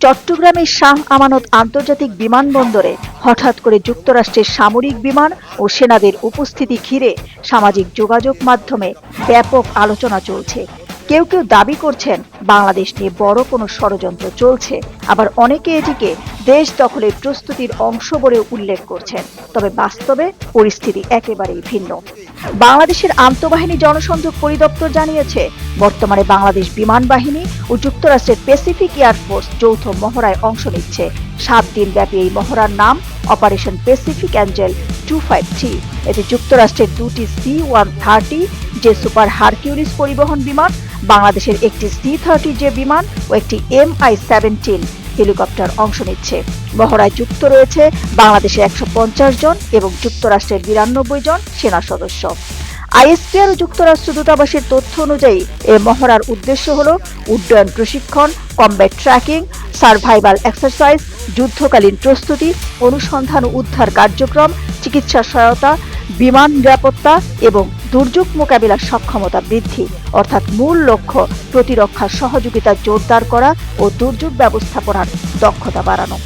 চট্টগ্রামের শাহ আমানত আন্তর্জাতিক বিমানবন্দরে হঠাৎ করে যুক্তরাষ্ট্রের সামরিক বিমান ও সেনাদের উপস্থিতি ঘিরে সামাজিক যোগাযোগ মাধ্যমে ব্যাপক আলোচনা চলছে। কেউ কেউ দাবি করছেন বাংলাদেশ নিয়ে বড় কোনো ষড়যন্ত্র চলছে, আবার অনেকে এটিকে দেশ দখলের প্রস্তুতির অংশ বলে উল্লেখ করছেন। তবে বাস্তবে পরিস্থিতি একেবারেই ভিন্ন। বাংলাদেশের আন্তঃবাহিনী জনসংযোগ পরিদপ্তর জানিয়েছে, বর্তমানে বাংলাদেশ বিমান বাহিনী ও যুক্তরাষ্ট্রের প্যাসিফিক এয়ারফোর্স যৌথ মহড়ায় অংশ নিচ্ছে। 7 দিন ব্যাপী এই মহড়ার নাম অপারেশন প্যাসিফিক অ্যাঞ্জেল 253। এতে যুক্তরাষ্ট্রের দুটি C-130 জে সুপার হারকিউলিস পরিবহন বিমান, বাংলাদেশের একটি C-30 জে বিমান ও একটি MI-17 হেলিকপ্টার অংশ নিচ্ছে। মহড়ায় যুক্ত রয়েছে বাংলাদেশের 150 জন এবং যুক্তরাষ্ট্রের 92 জন সেনা সদস্য। আইএসপিআর ও যুক্তরাষ্ট্র দূতাবাসের তথ্য অনুযায়ী এই মহড়ার উদ্দেশ্য হল উড্ডয়ন প্রশিক্ষণ, কমব্যাট ট্র্যাকিং, সার্ভাইভাল এক্সারসাইজ, যুদ্ধকালীন প্রস্তুতি, অনুসন্ধান ও উদ্ধার কার্যক্রম, চিকিৎসা সহায়তা, বিমান নিরাপত্তা এবং দুর্যোগ মোকাবিলার সক্ষমতা বৃদ্ধি। অর্থাৎ মূল লক্ষ্য প্রতিরক্ষা সহযোগিতা জোরদার করা ও দুর্যোগ ব্যবস্থাপনার দক্ষতা বাড়ানো।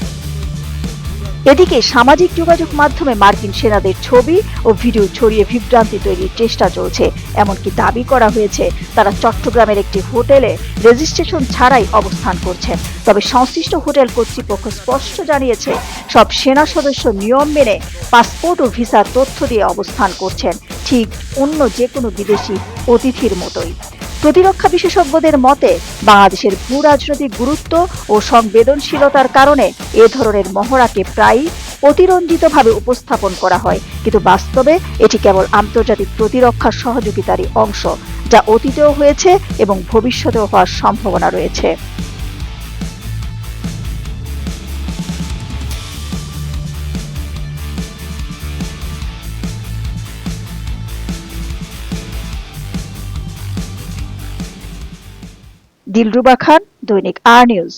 এদিকে সামাজিক যোগাযোগ মাধ্যমে মার্কিন সেনাদের ছবি ও ভিডিও ছড়িয়ে বিভ্রান্তি তৈরির চেষ্টা চলছে। এমনকি দাবি করা হয়েছে তারা চট্টগ্রামের একটি হোটেলে রেজিস্ট্রেশন ছাড়াই অবস্থান করছেন। তবে সংশ্লিষ্ট হোটেল কর্তৃপক্ষ স্পষ্ট জানিয়েছে, সব সেনা সদস্য নিয়ম মেনে পাসপোর্ট ও ভিসার তথ্য দিয়ে অবস্থান করছেন, ঠিক অন্য যে কোনো বিদেশি অতিথির মতোই। প্রতিরক্ষা বিশেষজ্ঞদের মতে, বাংলাদেশের ভূ রাজনৈতিক গুরুত্ব ও সংবেদনশীলতার কারণে এ ধরনের মহড়াকে প্রায়ই অতিরঞ্জিতভাবে উপস্থাপন করা হয়, কিন্তু বাস্তবে এটি কেবল আন্তর্জাতিক প্রতিরক্ষা সহযোগিতারই অংশ, যা অতীতেও হয়েছে এবং ভবিষ্যতেও হওয়ার সম্ভাবনা রয়েছে। দিলরুবা খান, দৈনিক আর নিউজ।